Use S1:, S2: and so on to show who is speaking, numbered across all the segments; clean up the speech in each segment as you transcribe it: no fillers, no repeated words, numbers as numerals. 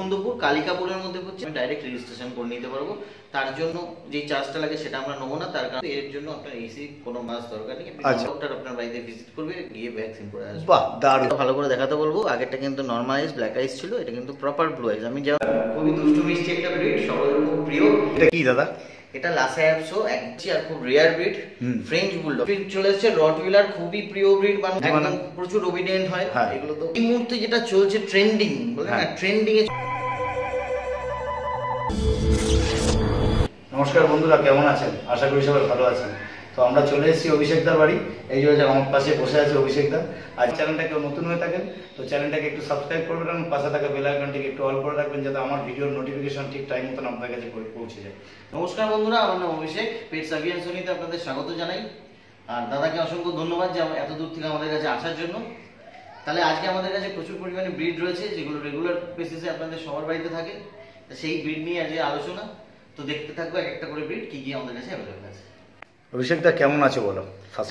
S1: মুকুন্দপুর কালিকাপুরের মধ্যে হচ্ছে, আমি ডাইরেক্ট রেজিস্ট্রেশন করে নিতে পারবো। তার জন্য যে চার্জটা লাগে সেটা আমরা নেবো না, তার কারণ এর জন্য আপনার এসি কোনো মাস দরকার নেই। ডক্টর আপনার বাড়িতে ভিজিট করবে, গিয়ে ভ্যাকসিন করে আসবে।
S2: বাহ, দারুণ।
S1: ভালো করে দেখাতে বলবো, আগেরটা কিন্তু নর্মাল আইস ব্ল্যাক আইস ছিল, এটা কিন্তু প্রপার ব্লু আইস। আমি যা খুবই দুষ্টু মিষ্টি একটা ব্রিড, সকলের খুব প্রিয়।
S2: এটা কি দাদা?
S1: এটা লাসা অ্যাপসো একটি আর খুব rare breed, French bulldog. Breed চলে এসেছে রটউইলার, খুবই প্রিয় ব্রিড, একদম প্রচুর ওবিডিয়েন্ট হয়। এগুলো তো এই মুহূর্তে যেটা চলছে ট্রেন্ডিং, বলে না ট্রেন্ডিং এ।
S2: নমস্কার বন্ধুরা, কেমন আছেন? আশা করি সবাই ভালো আছেন। তো আমরা চলে এসেছি অভিষেকদার বাড়ি। এই যে আমার পাশে বসে আছে অভিষেকদা। আর চ্যানেলটা কেউ নতুন হয়ে থাকেন তো চ্যানেলটাকে একটু সাবস্ক্রাইব করবেন এবং পাশে থাকা বেল আইকনটিকে একটু অল করে রাখবেন, যাতে আমার ভিডিওর নোটিফিকেশন ঠিক টাইম মতন আপনার কাছে পৌঁছে যায়।
S1: নমস্কার বন্ধুরা, আমার নাম অভিষেক, পেটস অ্যাভিয়ানসনিতে আপনাদের স্বাগত জানাই। আর দাদাকে অসংখ্য ধন্যবাদ যে এত দূর থেকে আমাদের কাছে আসার জন্য। তাহলে আজকে আমাদের কাছে প্রচুর পরিমাণে ব্রিড রয়েছে, যেগুলো রেগুলার বেসিসে আপনাদের সবার বাড়িতে থাকে। সেই ব্রিড নিয়ে আজকে আলোচনা। তো দেখতে থাকবো এক একটা করে ব্রিড কি কি আমাদের কাছে অ্যাভেলেবল আছে।
S2: অভিষেকদা কেমন আছো বলো?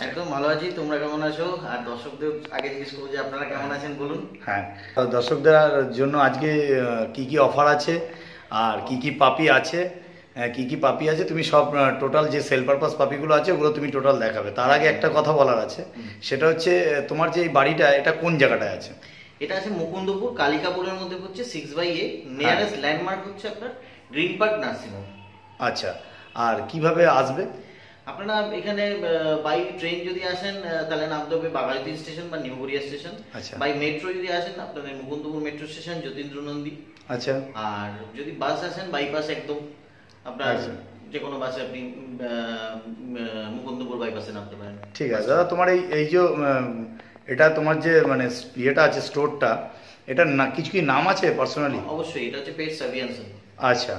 S1: একদম ভালো আছি, তোমরা কেমন আছো? আর দর্শকদের আগে জিজ্ঞেস করবো যে আপনারা কেমন আছেন বলুন।
S2: হ্যাঁ, দর্শকদের জন্য আজকে কি কি অফার আছে আর কি কি পাপি আছে, তুমি সব টোটাল যে সেল পারপাস পাপিগুলো আছে ওগুলো তুমি টোটাল দেখাবে। তার আগে একটা কথা বলার আছে, সেটা হচ্ছে তোমার যে এই বাড়িটা, এটা কোন জায়গাটায় আছে?
S1: এটা আছে মুকুন্দপুর কালিকাপুরের মধ্যে হচ্ছে 6/8। নিয়ারেস্ট ল্যান্ডমার্ক হচ্ছে আপনার গ্রিন পার্ক নার্সিং হোম।
S2: আচ্ছা, আর কিভাবে আসবে?
S1: আপনারা এখানে বাই ট্রেন যদি আসেন তাহলে নামতে হবে বাঘাযতীন স্টেশন বা new Garia station. By metro যদি আসেন আপনাদের মুকুন্দপুর মেট্রো স্টেশন, যতীন্দ্র নন্দী।
S2: আচ্ছা,
S1: আর যদি বাস আসেন বাইপাস একদম আপনার যে কোনো বাসে আপনি মুকুন্দপুর বাইপাসে নামতে পারেন।
S2: ঠিক আছে দাদা, তোমার এই যে এটা তোমার যে মানে ইয়েটা আছে স্টোরটা, এটা না কিছু কি নাম আছে পার্সোনালি?
S1: অবশ্যই, এটা হচ্ছে পেটস অ্যাভিয়ানসন।
S2: আচ্ছা,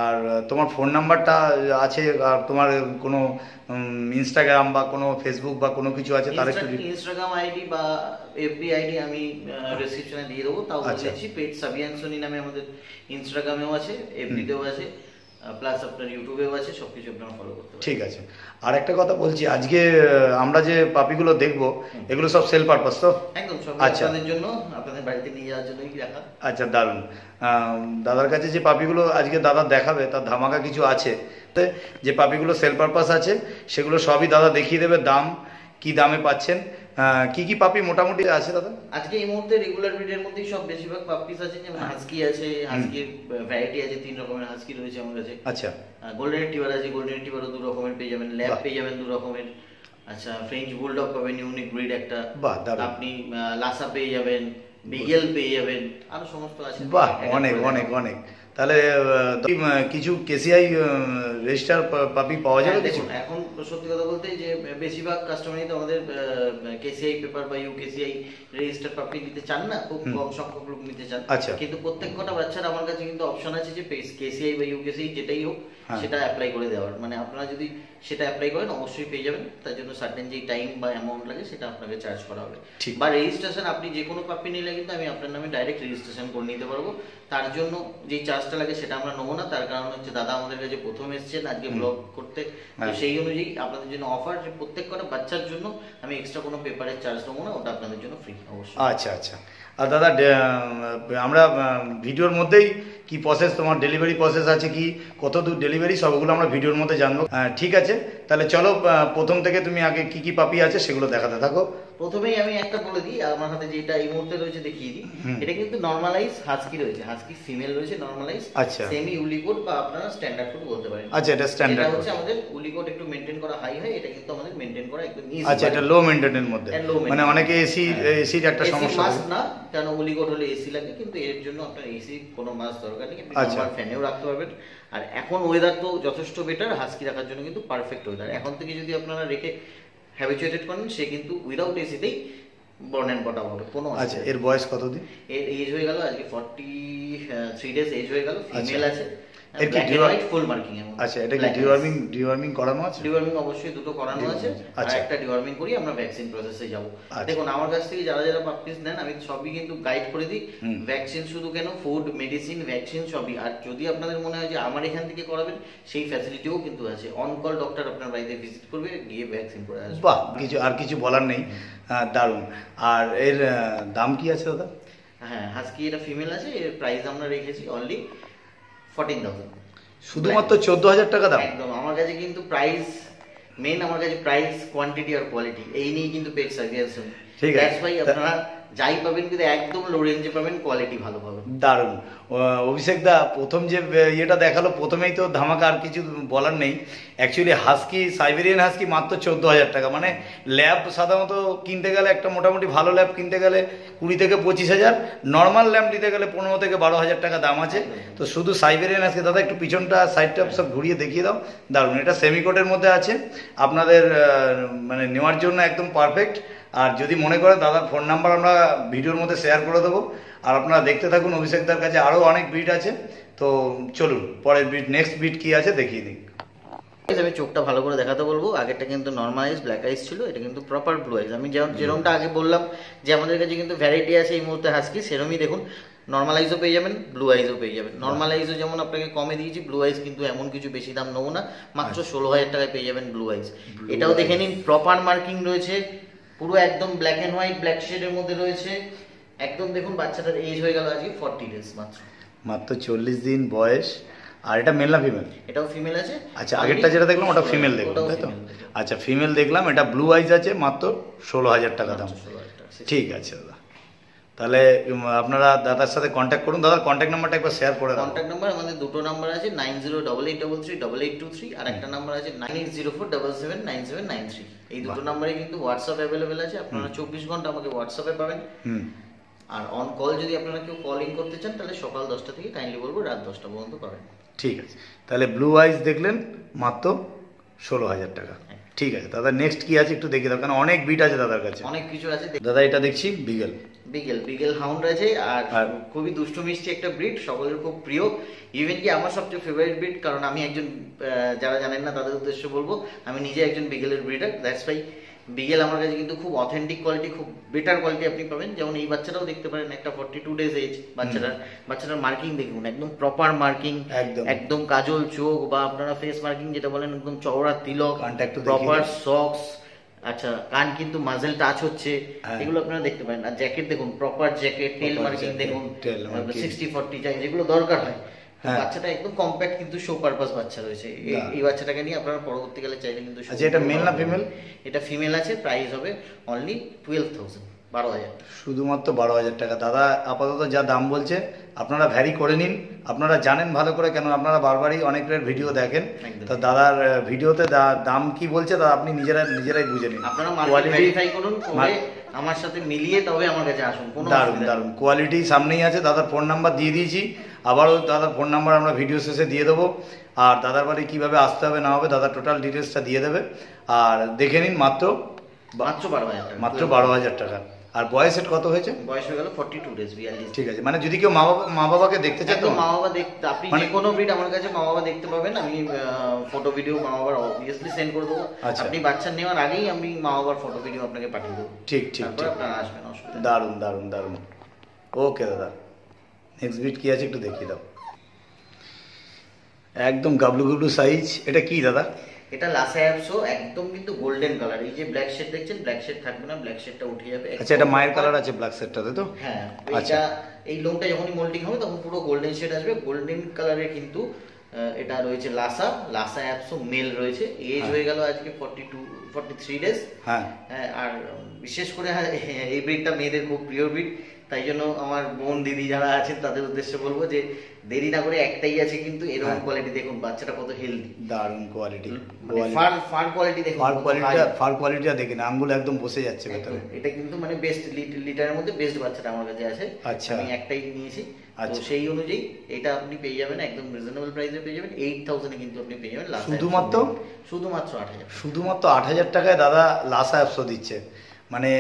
S2: আর তোমার ফোন নাম্বারটা আছে, আর তোমার কোনো ইনস্টাগ্রাম বা কোনো ফেসবুক বা কোনো কিছু আছে? তার একটু
S1: ইনস্টাগ্রাম আইডি বা এফবি আইডি আমি ডেসক্রিপশনে দিয়ে দেবো। তাও বলেছি পেটস অ্যাভিয়ানসন নামে আমাদের ইনস্টাগ্রামেও আছে, এফবিতেও আছে, প্লাস আপনার ইউটিউবেও আছে, সবকিছু আপনারা ফলো করতে পারেন।
S2: ঠিক আছে। আর একটা কথা বলছি, আজকে আমরা যে পাপিগুলো দেখবো এগুলো সব সেল পারপাস তো?
S1: একদম সব আপনাদের জন্য, আপনাদের বাড়িতে নিয়ে যাওয়ার জন্যই রাখা।
S2: আচ্ছা, দারুণ। দাদার কাছে যে পাপিগুলো আজকে দাদা দেখাবে তার ধামাকা কিছু আছে। যে পাপিগুলো সেল পারপাস আছে সেগুলো সবই দাদা দেখিয়ে দেবে, দাম কি দামে পাচ্ছেন, কি কি পাপি মোটামুটি আছে দাদা?
S1: আজকে এই মুহূর্তে রেগুলার ব্রিডের মধ্যেই সব বেশিরভাগ পাপিস আছে, যেমন হাস্কি আছে, হাস্কির ভ্যারাইটি আছে, 3 রকমের হাস্কি রয়েছে আমার কাছে।
S2: আচ্ছা,
S1: গোল্ডেন রিট্রিভার আছে, গোল্ডেন রিট্রিভারও 2 রকমের পেয়ে যাবেন, ল্যাব পেয়ে যাবেন 2 রকমের। আচ্ছা, ফ্রেঞ্চ বুলডগ পাবেন, ইউনিক ব্রিড একটা। আপনি লাসা পেয়ে যাবেন, বিগেল পেয়ে যাবেন, আরো সমস্ত আছে।
S2: বাহ, অনেক অনেক অনেক। তাহলে কিছু কেসিআই রেজিস্টার পাপি পাওয়া যাবে?
S1: দেখুন, এখন সত্যি কথা বলতে যে বেশিরভাগ কাস্টমারই তো আমাদের কেসিআই পেপার বা ইউকেসিআই রেজিস্টার পাপি নিতে চান না, খুব কম সংখ্যক লোক নিতে চান।
S2: আচ্ছা,
S1: কিন্তু প্রত্যেক কটা বাচ্চার আমার কাছে কিন্তু অপশন আছে যে কেসিআই বা ইউকেসিআই যেটাই হোক সেটা অ্যাপ্লাই করে দেওয়ার। মানে আপনারা যদি সেটা অ্যাপ্লাই করেন অবশ্যই পেয়ে যাবেন। তার জন্য সার্টেন যে টাইম বা অ্যামাউন্ট লাগে সেটা আপনাকে চার্জ করা হবে। বা রেজিস্ট্রেশন আপনি যে কোনো পাপি নিলে কিন্তু আমি আপনার নামে ডাইরেক্ট রেজিস্ট্রেশন করে নিতে পারবো। তার জন্য যে চার্জটা লাগে সেটা আমরা নেবো না, তার কারণ হচ্ছে দাদা আমাদের কাছে প্রথম এসেছেন আজকে ব্লগ করতে, তো সেই অনুযায়ী আপনাদের জন্য অফার যে প্রত্যেক কটা বাচ্চার জন্য আমি এক্সট্রা কোনো পেপারের চার্জ নেবো না, ওটা আপনাদের জন্য ফ্রি অবশ্যই।
S2: আচ্ছা আচ্ছা। আর দাদা আমরা ভিডিওর মধ্যেই কি প্রসেস, তোমার ডেলিভারি প্রসেস আছে কি, কত দূর ডেলিভারি, সবগুলো আমরা ভিডিওর মধ্যে জানবো। ঠিক আছে, তাহলে চলো প্রথম থেকে তুমি আগে কি কি পাপি আছে সেগুলো দেখাতে থাকো।
S1: প্রথমেই আমি একটা বলে দিই, আমার হাতে যেটা এই মুহূর্তে রয়েছে দেখিয়ে দিই। এটা কিন্তু নরমালাইজ হাস্কি রয়েছে, হাস্কি ফিমেল রয়েছে নরমালাইজ।
S2: আচ্ছা,
S1: সেমি উলিকোট বা আপনারা স্ট্যান্ডার্ড কোড বলতে পারেন।
S2: আচ্ছা, এটা স্ট্যান্ডার্ড
S1: হচ্ছে আমাদের উলিকোট একটু মেইনটেইন করা হাই হয়, এটা কিন্তু আমাদের মেইনটেইন করা একদম ইজি।
S2: আচ্ছা, এটা লো মেইনটেইনের মধ্যে, মানে অনেকে এসির একটা সমস্যা
S1: মাস্ট না, কারণ উলিকোট হলে এসি লাগে, কিন্তু এর জন্য আপনার এসি কোনো মাস্ট দরকার নেই, আপনি নরমাল ফ্যানেও রাখতে পারবেন। আর এখন ওয়েদার তো যথেষ্ট বেটার, হাস্কি রাখার জন্য কিন্তু পারফেক্ট ওয়েদার। এখন থেকে যদি আপনারা রেখে হ্যাবিচুয়েটেড করেন, সে কিন্তু উইদাউট এসিতেই বর্ন এন্ড বটম হবে কোনো।
S2: আচ্ছা, এর বয়স কতদিন?
S1: এর এজ হয়ে গেল আজকে 43 ডেজ এজ হয়ে গেল, ফিমেল আছে।
S2: এর কি
S1: ফুল মার্কিং এর।
S2: আচ্ছা, এটা কি ডিওয়ার্মিং করানো আছে?
S1: ডিওয়ার্মিং অবশ্যই দুটো করানো আছে, আর একটা ডিওয়ার্মিং করি আমরা ভ্যাকসিন প্রসেসে যাব। দেখুন, আমার কাছ থেকে যারা যারা পাপিস নেন আমি সবই কিন্তু গাইড করে দিই, ভ্যাকসিন শুধু কেন, ফুড, মেডিসিন, ভ্যাকসিন সবই। আর যদি আপনাদের মনে হয় যে আমার এখান থেকে করাবেন, সেই ফ্যাসিলিটিও কিন্তু আছে, অন কল ডক্টর আপনার বাড়িতে ভিজিট করবে, গিয়ে ভ্যাকসিন করে আসবে।
S2: বাহ, কিছু আর কিছু বলার নেই, দারুণ। আর এর দাম কি আছে দাদা?
S1: হ্যাঁ হাস্কি এটা ফিমেল আছে, এর প্রাইস আমরা রেখেছি অনলি 14,000।
S2: শুধুমাত্র 14,000 টাকা দাম?
S1: একদম। আমার কাছে কিন্তু প্রাইস মেন, আমার কাছে প্রাইস, কোয়ান্টিটি আর কোয়ালিটি এই নিয়ে কিন্তু পেট সার্ভিস।
S2: ঠিক আছে
S1: ভাই, আপনারা যাই পাবেন কিন্তু একদম লো রেঞ্জে পাবেন, কোয়ালিটি ভালো পাবেন।
S2: দারুণ। অভিষেক দা প্রথম যে ইয়েটা দেখালো প্রথমেই তো ধামাকা, আর কিছু বলার নেই। অ্যাকচুয়ালি হাস্কি, সাইবেরিয়ান হাস্কি মাত্র 14,000 টাকা। মানে ল্যাব সাধারণত কিনতে গেলে একটা মোটামুটি ভালো ল্যাব কিনতে গেলে 20 থেকে 25,000, নর্মাল ল্যাব নিতে গেলে 15 থেকে 12,000 টাকা দাম আছে। তো শুধু সাইবেরিয়ান হাস্কি, দাদা একটু পিছনটা সাইডটা সব ঘুরিয়ে দেখিয়ে দাও। দারুণ, এটা সেমিকোটের মধ্যে আছে, আপনাদের মানে নেওয়ার জন্য একদম পারফেক্ট। আর যদি মনে করেন দাদার ফোন নাম্বার আমরা ভিডিওর মধ্যে শেয়ার করে দেবো। আর আপনারা দেখতে থাকুন, অভিষেকদার কাছে আরও অনেক ব্রিড আছে। তো চলুন পরের ব্রিড, নেক্সট ব্রিড কি আছে দেখিয়ে দিই।
S1: আমি চোখটা ভালো করে দেখাতে বলবো। আগেরটা কিন্তু নর্মাল আইস, ব্ল্যাক আইস ছিল, এটা কিন্তু প্রপার ব্লু আইস। আমি যেরকমটা আগে বললাম যে আমাদের কাছে কিন্তু ভ্যারাইটি আছে এই মুহূর্তে হাস্কি, সেরকমই দেখুন নর্মাল আইসও পেয়ে যাবেন, ব্লু আইসও পেয়ে যাবেন। নর্মাল আইসও যেমন আপনাকে কমে দিয়েছি, ব্লু আইস কিন্তু এমন কিছু বেশি দাম নেবো না, মাত্র 16,000 টাকায় পেয়ে যাবেন ব্লু আইস। এটাও দেখে নিন, প্রপার মার্কিং রয়েছে, পুরো একদম ব্ল্যাক অ্যান্ড হোয়াইট, ব্ল্যাক শেডের মধ্যে রয়েছে একদম। দেখুন বাচ্চাটার এজ হয়ে গেল আজকে 40 ডেজ, মাত্র
S2: 40 দিন বয়স। আর এটা মেল না ফিমেল?
S1: এটাও ফিমেল আছে।
S2: আচ্ছা, আগেরটা যেটা দেখলাম ওটা ফিমেল দেখলাম, তাই তো? আচ্ছা, ফিমেল দেখলাম, এটা ব্লু আইজ আছে, মাত্র 16,000 টাকা দাম। ঠিক আছে দাদা, তাহলে আপনারা দাদার সাথে কন্ট্যাক্ট করুন। দাদার কন্ট্যাক্ট নাম্বারটা একবার শেয়ার করে দাও।
S1: কন্ট্যাক্ট নাম্বার আমাদের দুটো নাম্বার আছে, 9088338823, আর একটা নাম্বার আছে 9804779793। এই দুটো নাম্বারে কিন্তু হোয়াটসঅ্যাপ অ্যাভেলেবেল আছে, আপনারা 24 ঘন্টা আমাকে হোয়াটসঅ্যাপে পাবেন। আর অন কল যদি আপনারা কেউ কলিং করতে চান তাহলে সকাল 10টা থেকে কাইন্ডলি বলবো রাত 10টা পর্যন্ত পাবেন।
S2: ঠিক আছে, তাহলে ব্লু আইজ দেখলেন মাত্র 16,000 টাকা। ঠিক আছে দাদা, নেক্সট কি আছে একটু দেখে দাও, কারণ অনেক বিট আছে দাদার কাছে,
S1: অনেক কিছু আছে।
S2: দাদা এটা দেখছি বিগেল,
S1: বিগেল হাউন্ড আছে, আর খুবই দুষ্টু মিষ্টি একটা ব্রিড, সকলের খুব প্রিয়, ইভেন কি আমার সবচেয়ে ফেভারিট ব্রিড। কারণ আমি একজন, যারা জানেন না তাদের উদ্দেশ্যে বলবো, আমি নিজে একজন বিগেলের ব্রিডার। দ্যাটস ওয়াই বিগেল আমার কাছে কিন্তু খুব অথেন্টিক কোয়ালিটি, খুব বেটার কোয়ালিটি আপনি পাবেন। যেমন এই বাচ্চাটাও দেখতে পারেন, একটা 42 ডেজ এজ বাচ্চাটার মার্কিং দেখুন, একদম প্রপার মার্কিং, একদম কাজল চোখ বা আপনারা ফেস মার্কিং যেটা বলেন, একদম চওড়া তিলক, প্রপার সক্স। আচ্ছা, কান কিন্তু মাজেল টাচ হচ্ছে, এগুলো আপনারা দেখতে পারেন। আর জ্যাকেট দেখুন, প্রপার জ্যাকেট, টেল মার্কিং দেখুন, 60-40 যেগুলো দরকার হয়। বাচ্চাটা একদম কম্প্যাক্ট কিন্তু শো পারপাস বাচ্চা রয়েছে। এই বাচ্চাটাকে নিয়ে আপনারা পরবর্তীকালে চাইলে কিন্তু।
S2: আচ্ছা, এটা মেল না ফিমেল?
S1: এটা ফিমেল আছে, প্রাইস হবে অনলি 12,000, 12,000,
S2: শুধুমাত্র 12,000 টাকা। দাদা আপাতত যা দাম বলছে আপনারা ভ্যারি করে নিন, আপনারা জানেন ভালো করে, কেন আপনারা বারবারই অনেকের ভিডিও দেখেন। তো দাদার ভিডিওতে দাম কি বলছে দাদা আপনি নিজেরাই বুঝে নিন,
S1: আপনারা মার্কেট ভেরিফাই করুন, করে আমার সাথে মিলিয়ে তবে আমার কাছে আসুন।
S2: দারুণ কোয়ালিটি সামনেই আছে। দাদার ফোন নাম্বার দিয়ে দিয়েছি, আবারও দাদার ফোন নাম্বার আমরা ভিডিও শেষে দিয়ে দেবো। আর দাদার বাড়ি কীভাবে আসতে হবে না হবে দাদার টোটাল ডিটেলসটা দিয়ে দেবে। আর দেখে নিন, মাত্র
S1: 12,000 টাকা,
S2: মাত্র 12,000 টাকা। আর বয়সের কত হয়েছে?
S1: বয়স হয়ে গেল 42 ডেজ, 42।
S2: ঠিক আছে, মানে যদি কেউ মা বাবাকে দেখতে চান, তো
S1: মা বাবা দেখতে, আপনি যে কোনো ব্রিড আমার কাছে মা বাবা দেখতে পাবেন। আমি ফটো ভিডিও মা বাবার অবভিয়াসলি সেন্ড করে দেবো। আপনি বাচ্চা নেওয়ার আগেই আমি মা বাবার ফটো ভিডিও আপনাকে পাঠিয়ে দেবো।
S2: ঠিক,
S1: আপনারা আসবেন, অসুবিধা।
S2: দারুণ। ওকে দাদা, নেক্সট ব্রিড কি আছে একটু দেখিয়ে দাও। একদম গাবলু সাইজ। এটা কি দাদা?
S1: এটা লাসা অ্যাপসো, একদম কিন্তু গোল্ডেন কালার। এই যে ব্ল্যাক শেড দেখছেন, ব্ল্যাক শেড থাকবে না, ব্ল্যাক শেডটা উঠে যাবে।
S2: আচ্ছা, এটা মায়ের কালার আছে ব্ল্যাক শেডটাতে তো?
S1: হ্যাঁ, এটা এই লোমটা যখনই মোল্ডিং হবে তখন পুরো গোল্ডেন শেড আসবে। গোল্ডেন কালারের কিন্তু এটা রয়েছে লাসা অ্যাপসো মেল রয়েছে। এজ হয়ে গেল আজকে 43 ডেজ। হ্যাঁ, আর বিশেষ করে এই ব্রিডটা মেয়েদের খুব প্রিয় ব্রিড। তাই জন্য আমার বোন দিদি যারা আছেন তাদের উদ্দেশ্যে বলবো যে দেরি না করে, একটাই আছে কিন্তু এরকম কোয়ালিটি দেখুন, বাচ্চাটা কত হেলদি, দারুণ কোয়ালিটি। ফার কোয়ালিটি দেখুন, ফার কোয়ালিটিটা দেখেন, আঙ্গুল একদম বসে যাচ্ছে ভেতরে। এটা কিন্তু মানে বেস্ট লিটারের মধ্যে বেস্ট বাচ্চাটা আমার কাছে আছে। আচ্ছা, আমি একটাই নিয়েছি, তো সেই অনুযায়ী এটা আপনি পেয়ে যাবেন একদম রিজনেবল প্রাইসে পেয়ে যাবেন। 8,000 এ কিন্তু আপনি পেয়ে যাবেন। শুধুমাত্র 8,000, শুধুমাত্র 8,000 টাকায় দাদা লাসা অ্যাপসো দিচ্ছে। মানে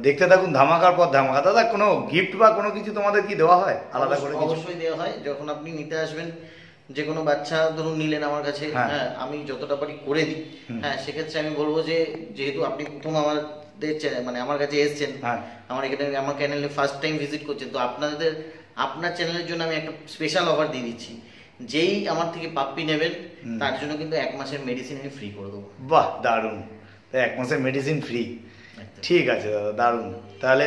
S1: দেখতে থাকুন, ধামাকার পর ধামাকা। দাদা কোনো গিফট বা কোনো কিছু তোমাদের কি দেওয়া হয় আলাদা করে? অবশ্যই দেওয়া হয়। যখন আপনি নিতে আসবেন, যে কোনো বাচ্চা ধরুন নিলেন আমার কাছে, হ্যাঁ আমি যতটা পারি করে দিই। হ্যাঁ, সেক্ষেত্রে আমি বলবো যে যেহেতু আপনি প্রথম মানে আমার কাছে এসেছেন, আমার এখানে আমার চ্যানেলে ফার্স্ট টাইম ভিজিট করছেন, তো আপনার চ্যানেলের জন্য আমি একটা স্পেশাল অফার দিয়ে দিচ্ছি। যেই আমার থেকে পাপ্পি নেবেন তার জন্য কিন্তু 1 মাসের মেডিসিন আমি ফ্রি করে দেবো। বাহ, দারুণ! 1 মাসের মেডিসিন ফ্রি,
S2: ঠিক আছে দাদা, দারুণ। তাহলে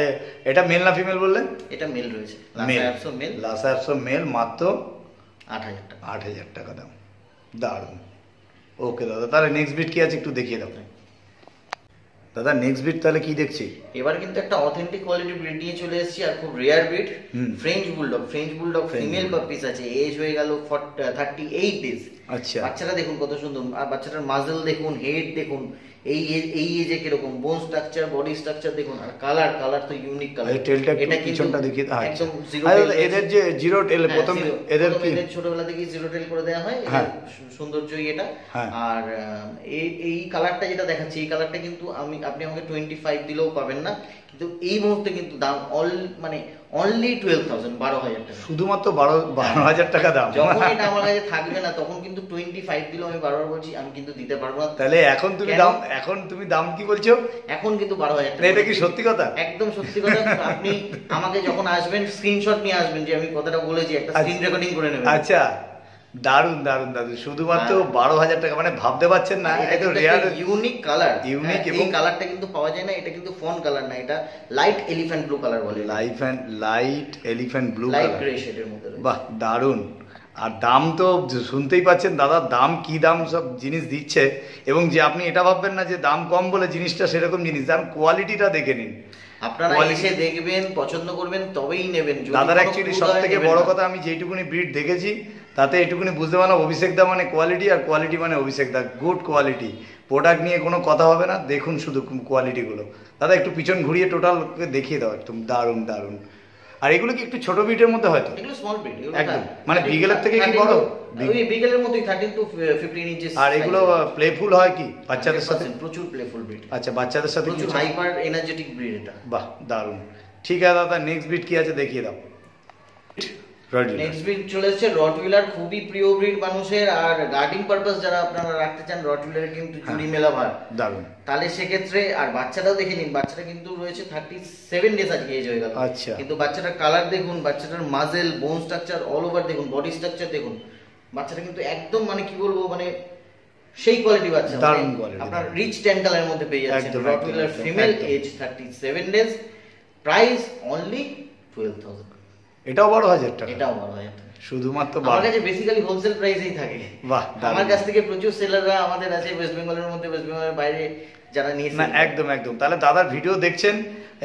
S2: এটা মেল না ফিমেল বললে?
S1: এটা মেল রয়েছে,
S2: male,
S1: male,
S2: Lhasa Apso male, মাত্র
S1: 8,000 টাকা।
S2: 8,000 টাকা দাম, দারুণ। ওকে দাদা, তাহলে নেক্সট বিট কি আছে একটু দেখিয়ে দাও দাদা। নেক্সট বিট তাহলে কি দেখছি?
S1: এবার কিন্তু একটা অথেন্টিক কোয়ালিটি ব্রিড নিয়ে চলে এসেছি, আর খুব rare breed, French bulldog. French bulldog female puppies আছে, এজ হয়ে গেল 38 ডেজ।
S2: আচ্ছা,
S1: বাচ্চাটা দেখুন কত সুন্দর, আর বাচ্চাটার মাজল দেখুন, হেড দেখুন, এই এজে কিরকম বোন স্ট্রাকচার, বডি স্ট্রাকচার দেখুন, আর কালার তো ইউনিক কালার।
S2: টেলটা
S1: এটা
S2: পিছনটা দেখি।
S1: একদম জিরো
S2: আচ্ছা
S1: টেল।
S2: এদের যে জিরো টেল প্রথম এদের কি
S1: ছোটবেলা থেকেই জিরো টেল করে দেওয়া হয়, সৌন্দর্যই এটা।
S2: হ্যাঁ।
S1: আর এই কালারটা যেটা দেখাচ্ছি, এই কালারটা কিন্তু আপনি আমাকে 25 দিলেও পাবেন না, কিন্তু এই মুহূর্তে কিন্তু দাম অনলি 12,000, 12,000 টাকা,
S2: শুধুমাত্র 12,000 টাকা দাম।
S1: যখন এটা আমার কাছে থাকবে না তখন কিন্তু 25 দিলেও আমি বারবার বলছি আমি কিন্তু দিতে পারবো না।
S2: তাহলে এখন তুমি দাম কি বলছো?
S1: এখন কিন্তু 12,000 টাকা।
S2: এটা কি সত্যি কথা?
S1: একদম সত্যি কথা। আপনি আমাকে যখন আসবেন স্ক্রিনশট নিয়ে আসবেন যে আমি কথাটা বলেছি, একটা স্ক্রিন রেকর্ডিং করে নেবেন।
S2: আচ্ছা, দারুন দারুন দাদু, শুধুমাত্র 12,000 টাকা, মানে ভাবতে পারছেন না, এটা রেয়ার
S1: ইউনিক কালার,
S2: ইউনিক।
S1: এবং কালারটা কিন্তু পাওয়া যায় না, এটা কিন্তু ফন কালার না, এটা লাইট এলিফ্যান্ট ব্লু কালার বলে,
S2: light elephant blue
S1: light
S2: colour,
S1: grey শেডের মধ্যে।
S2: বাহ দারুন। আর দাম তো শুনতেই পাচ্ছেন দাদা, দাম কি দাম সব জিনিস দিচ্ছে, এবং যে আপনি এটা ভাববেন না যে দাম কম বলে জিনিসটা সেরকম জিনিস, দাম কোয়ালিটিটা দেখে নিন।
S1: আপনারা এসে দেখবেন, পছন্দ করবেন, তবেই নেবেন।
S2: দাদার অ্যাকচুয়ালি সব থেকে বড় কথা, আমি যেটুকুনি ব্রিড দেখেছি তাতে এটুকুনি বুঝতে পারলাম, অভিষেক দা মানে কোয়ালিটি, আর কোয়ালিটি মানে অভিষেক দা, গুড কোয়ালিটি। প্রোডাক্ট নিয়ে কোনো কথা হবে না, দেখুন শুধু কোয়ালিটিগুলো। দাদা একটু পিছন ঘুরিয়ে টোটাল দেখিয়ে দাও, একদম দারুণ দারুণ। আর এগুলো কি একটু ছোট ব্রিডের মধ্যে হয়তো?
S1: এগুলো স্মল ব্রিড
S2: একদম, মানে বিগেলের থেকে কি বড়?
S1: ওই বিগেলের মতোই 13 to 15 ইঞ্চি।
S2: আর এগুলো প্লেফুল হয় কি বাচ্চাদের সাথে?
S1: প্রচুর প্লেফুল ব্রিড।
S2: আচ্ছা, বাচ্চাদের সাথে
S1: প্রচুর হাইপার এনার্জেটিক ব্রিড এটা।
S2: বাহ দারুণ। ঠিক আছে দাদা, নেক্সট ব্রিড কি আছে দেখিয়ে দাও।
S1: নেক্সট ব্রিড চলে এসেছে রটউইলার, খুবই প্রিয় ব্রিড মানুষের, আর গার্ডিং পারপাস যারা আপনারা রাখতে চান, রটউইলারের কিন্তু জুড়ি মেলা ভার
S2: দারুণ।
S1: তাহলে সেক্ষেত্রে, আর বাচ্চাটাও দেখে নিন, বাচ্চাটা কিন্তু রয়েছে 37 ডেজ আজকে এজ হয়ে গেল।
S2: আচ্ছা,
S1: কিন্তু বাচ্চাটার কালার দেখুন, বাচ্চাটার মাজেল, বোন স্ট্রাকচার, অল ওভার দেখুন, বডি স্ট্রাকচার দেখুন, বাচ্চাটা কিন্তু একদম কি বলবো, সেই কোয়ালিটি বাচ্চা,
S2: দারুণ কোয়ালিটি,
S1: আপনার রিচ ট্যান কালারের মধ্যে পেয়ে যাচ্ছেন। Rottweiler female, age 37 days, price only 12,000।
S2: এটাও 12,000 টাকা?
S1: এটাও 12,000 টাকা,
S2: শুধুমাত্র।
S1: আমার কাছে বেসিক্যালি হোলসেল প্রাইসেই থাকে।
S2: বাহ,
S1: আমার কাছ থেকে প্রচুর সেলাররা আমাদের আছে ওয়েস্ট বেঙ্গলের মধ্যে, ওয়েস্ট বেঙ্গলের বাইরে যারা নিয়ে।
S2: না একদম একদম। তাহলে দাদার ভিডিও দেখছেন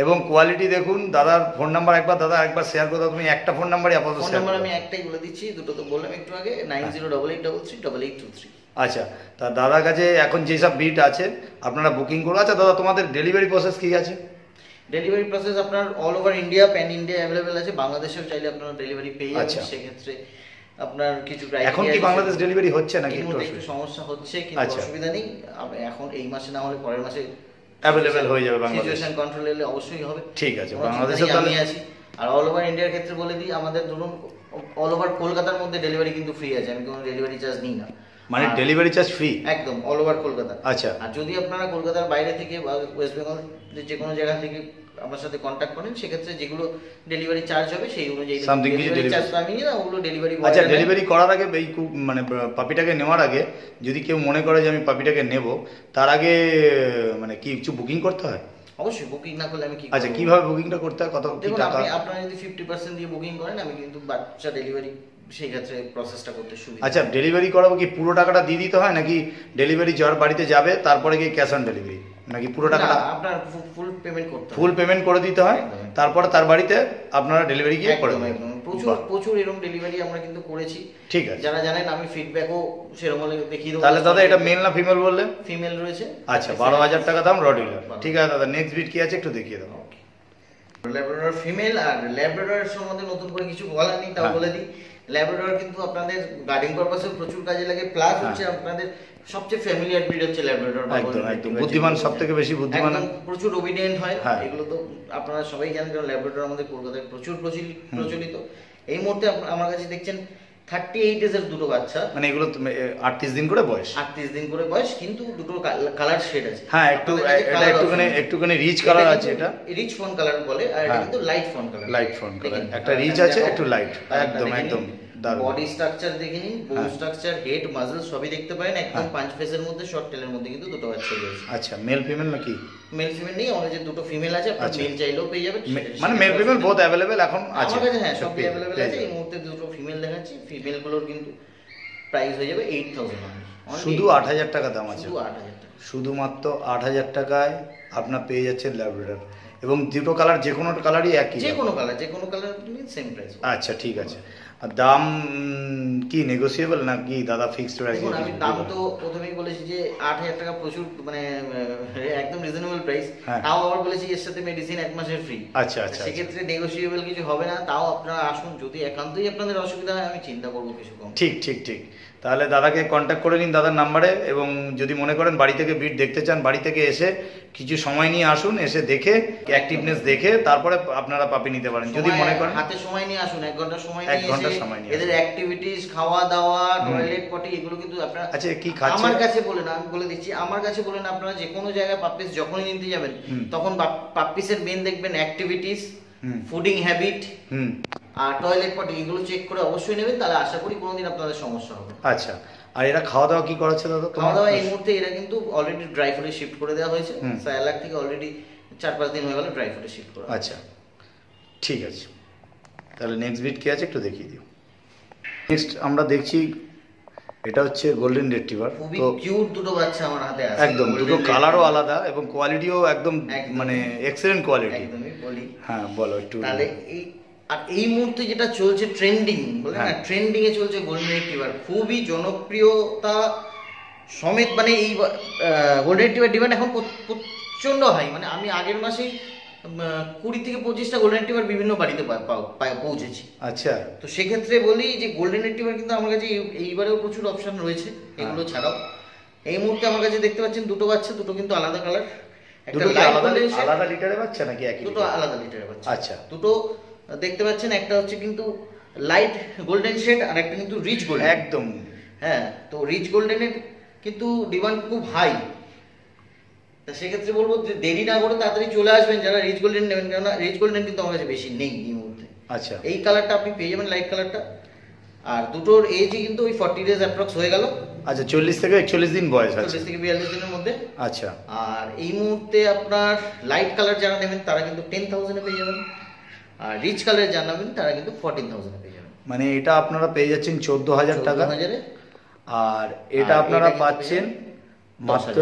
S2: এবং কোয়ালিটি দেখুন। দাদার ফোন নাম্বার একবার শেয়ার করে দাও তুমি। একটা ফোন নাম্বারই আপাতত
S1: ফোন নাম্বার আমি একটাই বলে দিচ্ছি, দুটো তো বললাম একটু আগে, 9088338823।
S2: আচ্ছা, তা দাদার কাছে এখন যেসব বিট আছে আপনারা বুকিং করুন। আচ্ছা দাদা, তোমাদের ডেলিভারি প্রসেস কি আছে?
S1: ডেলিভারি প্রসেস আপনার all over India, pan India available আছে, বাংলাদেশেও চাইলে আপনারা ডেলিভারি পেয়ে যাবেন। সেক্ষেত্রে আপনার কিছু
S2: এখন কি বাংলাদেশ ডেলিভারি হচ্ছে নাকি?
S1: একটু সমস্যা হচ্ছে, কিন্তু অসুবিধা নেই, এখন এই মাসে না হলে পরের মাসে
S2: অ্যাভেলেবেল হয়ে যাবে। বাংলাদেশ
S1: সিচুয়েশন কন্ট্রোল এলে অবশ্যই হবে।
S2: ঠিক আছে, বাংলাদেশে
S1: আমি আছি। আর অল ওভার ইন্ডিয়ার ক্ষেত্রে বলে দিই, আমাদের ধরুন অল ওভার কলকাতার মধ্যে ডেলিভারি কিন্তু ফ্রি আছে, আমি কোনো ডেলিভারি চার্জ নিই না।
S2: মানে ডেলিভারি চার্জ ফ্রি
S1: একদম অল ওভার কলকাতা।
S2: আচ্ছা,
S1: আর যদি আপনারা কলকাতার বাইরে থেকে বা ওয়েস্ট বেঙ্গল যে কোনো জায়গা থেকে আমার সাথে কন্ট্যাক্ট করেন, সেক্ষেত্রে যেগুলো ডেলিভারি চার্জ হবে সেই অনুযায়ী ডেলিভারি চার্জ আমি না, ওগুলো ডেলিভারি।
S2: আচ্ছা, ডেলিভারি করার আগে এই মানে পাপিটাকে নেওয়ার আগে যদি কেউ মনে করে যে আমি পাপিটাকে নেব, তার আগে মানে কি কিছু বুকিং করতে হয়?
S1: অবশ্যই, বুকিং না করলে আমি কি?
S2: আচ্ছা, কিভাবে বুকিংটা করতে হয়? কত টাকা?
S1: আপনারা যদি 50% দিয়ে বুকিং করেন, আমি কিন্তু বাচ্চা ডেলিভারি সেই ক্ষেত্রে প্রসেসটা করতে সুবিধা।
S2: আচ্ছা, ডেলিভারি করাবো কি পুরো টাকাটা দিয়ে দিতে হয়, নাকি ডেলিভারি যার বাড়িতে যাবে তারপরে গিয়ে ক্যাশ অন ডেলিভারি, নাকি পুরো টাকাটা?
S1: আপনার ফুল পেমেন্ট করতে হয়।
S2: ফুল পেমেন্ট করে দিতে হয়, তারপরে তার বাড়িতে আপনারা ডেলিভারি গিয়ে করে দেবেন।
S1: প্রচুর এরকম ডেলিভারি আমরা কিন্তু করেছি।
S2: ঠিক আছে,
S1: যারা জানেন, আমি ফিডব্যাকও সেরকম হলে দেখিয়ে দেবো।
S2: তাহলে দাদা এটা মেল না ফিমেল বললে?
S1: ফিমেল রয়েছে।
S2: আচ্ছা, 12,000 টাকা দাম রটউইলার। ঠিক আছে দাদা, নেক্সট বিট কি আছে একটু দেখিয়ে দাও।
S1: Labrador female. আর ল্যাব্রাডর সম্বন্ধে নতুন করে কিছু বলার নেই, তাও বলে দিই। ল্যাব্রাডর কিন্তু আপনাদের গার্ডিং পারপাসে প্রচুর কাজে লাগে, প্লাস হচ্ছে আপনাদের সবচেয়ে ফ্যামিলিয়ার ব্রিড হচ্ছে ল্যাব্রাডর।
S2: একদম একদম বুদ্ধিমান, সবথেকে বেশি বুদ্ধিমান,
S1: প্রচুর ওবিডিয়েন্ট হয়। এগুলো তো আপনারা সবাই জানেন, কারণ ল্যাব্রাডর আমাদের কলকাতায় প্রচুর প্রচলিত। এই মুহূর্তে আমার কাছে দেখছেন 38 ডেজের দুটো বাচ্চা।
S2: মানে এগুলো 38 দিন করে বয়স?
S1: 38 দিন করে বয়স, কিন্তু দুটো কালার শেড আছে।
S2: হ্যাঁ, একটুখানি রিচ কালার আছে। এটা
S1: রিচ ফোন কালার বলে, আর এটা কিন্তু light phone colour.
S2: Light phone colour, একটা রিচ আছে, একটু লাইট। একদম একদম দারুণ।
S1: বডি স্ট্রাকচার দেখে নিন, বোন
S2: হ্যাঁ।
S1: স্ট্রাকচার, হেড, মাসল সবই দেখতে পারেন। একদম
S2: হ্যাঁ।
S1: পাঁচ ফেসের মধ্যে, শর্ট টেলের মধ্যে কিন্তু দুটো বাচ্চা রয়েছে।
S2: আচ্ছা, মেল ফিমেল নাকি?
S1: মেল ফিমেল নেই, আমাদের যে দুটো ফিমেল আছে, আপনি
S2: আচ্ছা।
S1: মেল চাইলেও পেয়ে যাবেন।
S2: মানে মেল ফিমেল বোথ অ্যাভেলেবেল এখন আছে
S1: আমার কাছে হ্যাঁ সব
S2: পেয়ে-
S1: অ্যাভেলেবেল
S2: পেয়ে
S1: আছে। এই
S2: যাবেন।
S1: মুহূর্তে দুটো ফিমেল দেখাচ্ছি, ফিমেল গুলোর কিন্তু প্রাইস হয়ে যাবে 8000
S2: শুধু 8000 টাকা দাম আছে,
S1: শুধু 8000 টাকা।
S2: শুধুমাত্র 8000 টাকায় আপনার পেয়ে যাচ্ছেন ল্যাব্রাডর, এবং দুটো কালার, যে কোনো কালারই একই
S1: যে
S2: দাম।
S1: কোনো কালার সেম প্রাইস।
S2: আচ্ছা ঠিক আছে। আর দাম কি নেগোসিয়েবল না কি দাদা ফিক্সড প্রাইস?
S1: দেখুন আমি দাম তো প্রথমেই বলেছি যে 8000 টাকা প্রচুর মানে একদম রিজনেবল প্রাইস।
S2: হ্যাঁ।
S1: তাও আবার বলেছি এর সাথে মেডিসিন 1 মাসের ফ্রি।
S2: আচ্ছা আচ্ছা।
S1: সেক্ষেত্রে নেগোসিয়েবল কিছু হবে না। তাও আপনারা আসুন, যদি একান্তই আপনাদের অসুবিধা হয় আমি চিন্তা করবো কিছু কম।
S2: ঠিক ঠিক ঠিক। তাহলে দাদাকে কন্ট্যাক্ট করে নিন দাদার নাম্বারে, এবং যদি মনে করেন বাড়ি থেকে বিট দেখতে চান, বাড়ি থেকে এসে কিছু সময় নিয়ে আসুন, এসে দেখে অ্যাক্টিভনেস দেখে তারপরে আপনারা পাপি নিতে পারেন। যদি মনে করেন
S1: হাতে সময় নিয়ে আসুন, 1 ঘন্টা সময়
S2: 1
S1: নিয়ে
S2: ঘন্টা
S1: এসে
S2: সময় নিয়ে
S1: এদের অ্যাক্টিভিটিস, খাওয়া দাওয়া, টয়লেট পটি এগুলো কিন্তু আপনারা
S2: আচ্ছা কি খাচ্ছে?
S1: আমার কাছে বলে না, আমি বলে দিচ্ছি, আমার কাছে বলে না, আপনারা যে কোনো জায়গায় পাপ্পিস যখনই নিতে যাবেন তখন পাপ্পিসের মেন দেখবেন অ্যাক্টিভিটিস, ফুডিং হ্যাবিট আর টয়লেট পটি, এগুলো চেক করে অবশ্যই নেবেন। তাহলে আশা করি কোনোদিন আপনাদের সমস্যা হবে না।
S2: আচ্ছা। আর এরা খাওয়া দাওয়া কি করাচ্ছে দাদা?
S1: খাওয়া দাওয়া এই মুহূর্তে এরা কিন্তু অলরেডি ড্রাই ফুডে শিফট করে দেওয়া হয়েছে। সায়ালাক থেকে অলরেডি 4-5 দিন হয়ে গেল ড্রাই ফুডে শিফট করা।
S2: আচ্ছা ঠিক আছে। তাহলে নেক্সট বিট কি আছে একটু দেখিয়ে দিও। নেক্সট আমরা দেখছি এটা হচ্ছে গোল্ডেন রেট্রিভার।
S1: খুবই
S2: তো
S1: কিউট দুটো বাচ্চা আমার হাতে আছে।
S2: একদম দুটো কালারও আলাদা এবং কোয়ালিটিও একদম মানে এক্সেলেন্ট কোয়ালিটি।
S1: একদমই বলি।
S2: হ্যাঁ বলো একটু।
S1: তাহলে এই মুহূর্তে যেটা চলছে ট্রেন্ডিং, বলে না ট্রেন্ডিং এ চলছে গোল্ডেন রিট্রিভার, খুবই জনপ্রিয়তা সমেত। মানে এই গোল্ডেন রিট্রিভার ডিমান্ড এখন প্রচন্ড হাই। মানে আমি আগের মাসেই 20 থেকে 25টা গোল্ডেন রিট্রিভার বিভিন্ন বাড়িতে পৌঁছেছি।
S2: আচ্ছা।
S1: তো সেক্ষেত্রে বলি যে গোল্ডেন রিট্রিভার কিন্তু আমার কাছে এইবারেও প্রচুর অপশন রয়েছে। এগুলো ছাড়াও এই মুহূর্তে আমার কাছে দেখতে পাচ্ছেন দুটো বাচ্চা, দুটো কিন্তু আলাদা কালার। একটা
S2: আলাদা লিটারে বাচ্চা নাকি একই?
S1: দুটো আলাদা লিটারে বাচ্চা।
S2: আচ্ছা।
S1: দুটো দেখতে পাচ্ছেন, একটা হচ্ছে কিন্তু লাইট গোল্ডেন শেড আর একটা কিন্তু রিচ গোল্ডেন।
S2: একদম
S1: হ্যাঁ, তো রিচ গোল্ডেনের কিন্তু ডিমান্ড খুব হাই। তা সেক্ষেত্রে বলবো যে দেরি না করে তাড়াতাড়ি চলে আসবেন যারা রিচ গোল্ডেন নেবেন, কেননা রিচ গোল্ডেন কিন্তু আমার কাছে বেশি নেই এই মুহূর্তে।
S2: আচ্ছা।
S1: এই কালারটা আপনি পেয়ে যাবেন, লাইট কালারটা। আর দুটোর এজই কিন্তু ওই 40 ডেজ অ্যাপ্রক্স হয়ে গেল।
S2: আচ্ছা 40 থেকে 41 দিন বয়স আছে।
S1: 40 থেকে 42 দিনের মধ্যে।
S2: আচ্ছা।
S1: আর এই মুহূর্তে আপনার লাইট কালার যারা নেবেন তারা কিন্তু 10,000 এ পেয়ে যাবেন, আর রিচ কালার যারা নেবেন তারা কিন্তু 14,000 এ পেয়ে যাবেন।
S2: মানে এটা আপনারা পেয়ে যাচ্ছেন 14,000 টাকা,
S1: 14,000 এ।
S2: আর এটা আপনারা
S1: এটা কিন্তু
S2: পাচ্ছেন মাত্র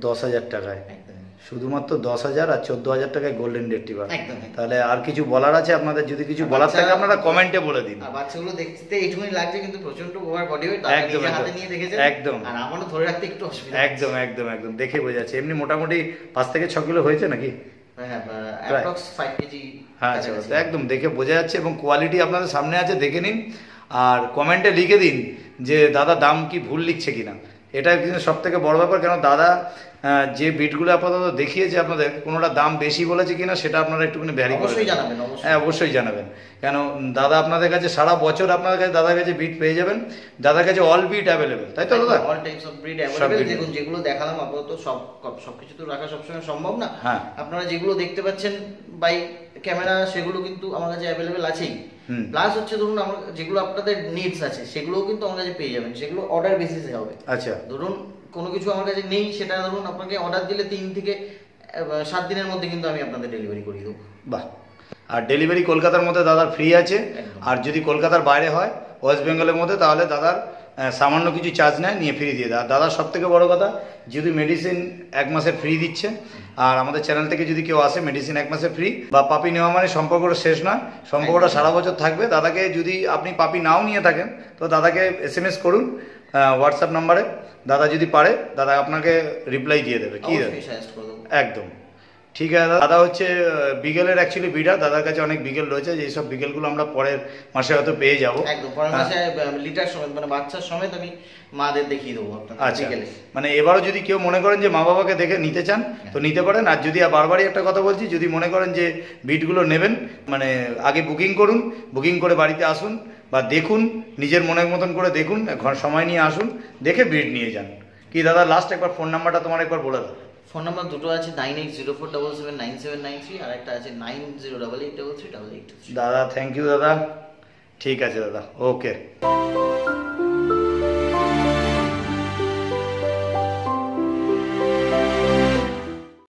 S2: 10,000 টাকায়।
S1: একদম
S2: শুধুমাত্র 10,000 আর 14,000 টাকায় গোল্ডেন রেট্রিভার।
S1: একদম।
S2: তাহলে আর কিছু বলার আছে আপনাদের? যদি কিছু বলার থাকে আপনারা কমেন্টে বলে দিন।
S1: আর বাচ্চাগুলো দেখতে এইটুকুনি লাগছে কিন্তু প্রচন্ড ওভার বডি ওয়েট।
S2: একদম
S1: নিজে হাতে নিয়ে দেখেছেন।
S2: একদম।
S1: আর আমারও ধরে রাখতে একটু অসুবিধা।
S2: একদম একদম একদম দেখে বোঝা যাচ্ছে। এমনি মোটামুটি 5 থেকে 6 কিলো হয়েছে নাকি?
S1: হ্যাঁ, অ্যাপ্রক্স 5 কেজি।
S2: হ্যাঁ আচ্ছা, একদম দেখে বোঝা যাচ্ছে এবং কোয়ালিটি আপনাদের সামনে আছে, দেখে নিন। আর কমেন্টে লিখে দিন যে দাদা দাম কি ভুল লিখছে কিনা। এটা কিন্তু সব থেকে বড় ব্যাপার, কেন দাদা যে বিটগুলো আপাতত দেখিয়েছে আপনাদের, কোনোটা দাম বেশি বলেছে কিনা সেটা আপনারা একটুখানি ভ্যারি করে
S1: অবশ্যই জানাবেন।
S2: হ্যাঁ অবশ্যই জানাবেন, কেন দাদা আপনাদের কাছে সারা বছর আপনাদের কাছে দাদার কাছে বিট পেয়ে যাবেন। দাদার কাছে অল বিট অ্যাভেলেবেল, তাই তো দাদা?
S1: All types of breed available. দেখুন যেগুলো দেখালাম আপাতত সবকিছু তো রাখা সবসময় সম্ভব না।
S2: হ্যাঁ।
S1: আপনারা যেগুলো দেখতে পাচ্ছেন বাই ক্যামেরা সেগুলো কিন্তু আমার কাছে অ্যাভেলেবল আছেই। প্লাস হচ্ছে ধরুন আমার যেগুলো আপনাদের নিডস আছে সেগুলোও কিন্তু আমার কাছে পেয়ে যাবেন, সেগুলো অর্ডার বেসিসে হবে।
S2: আচ্ছা।
S1: ধরুন কোনো কিছু আমার কাছে নেই, সেটা ধরুন আপনাকে অর্ডার দিলে 3 থেকে 7 দিনের মধ্যে কিন্তু আমি আপনাদের ডেলিভারি করে দেবো।
S2: বাহ। আর ডেলিভারি কলকাতার মধ্যে দাদার ফ্রি আছে। আর যদি কলকাতার বাইরে হয়, ওয়েস্ট বেঙ্গলের মধ্যে, তাহলে দাদার সামান্য কিছু চার্জ নেয়, নিয়ে ফ্রি দিয়ে দেয়। দাদার সব থেকে বড় কথা, যদি মেডিসিন 1 মাসের ফ্রি দিচ্ছে, আর আমাদের চ্যানেল থেকে যদি কেউ আসে মেডিসিন 1 মাসের ফ্রি, বা পাপি নেওয়া মানে সম্পর্কটা শেষ নয়, সম্পর্কটা সারা বছর থাকবে। দাদাকে যদি আপনি পাপি নাও নিয়ে থাকেন তো দাদাকে SMS করুন হোয়াটসঅ্যাপ নাম্বারে, দাদা যদি পারে দাদা আপনাকে রিপ্লাই দিয়ে দেবে। কি একদম ঠিক আছে। দাদা হচ্ছে বিগেলের অ্যাকচুয়ালি বিডার, দাদার কাছে অনেক বিগেল রয়েছে, যেই সব বিগেলগুলো আমরা পরের মাসে হয়তো পেয়ে যাবো।
S1: একদম পরের মাসে লিটার সমেত মানে বাচ্চার সমেত আমি মাদের দেখিয়ে দেবো আপনাদের।
S2: আচ্ছা, মানে এবারও যদি কেউ মনে করেন যে মা বাবাকে দেখে নিতে চান তো নিতে পারেন। আর যদি বারবারই একটা কথা বলছি, যদি মনে করেন যে বিটগুলো নেবেন, মানে আগে বুকিং করুন, বুকিং করে বাড়িতে আসুন বা দেখুন, নিজের মনের মতন করে দেখুন, সময় নিয়ে আসুন, দেখে বিট নিয়ে যান। কি দাদা লাস্ট একবার ফোন নাম্বারটা তোমার একবার বলে দাও।
S1: ফোন নাম্বার দুটো আছে, 9804779793, আর একটা আছে 90883388।
S2: দাদা থ্যাংক ইউ দাদা, ঠিক আছে দাদা, ওকে।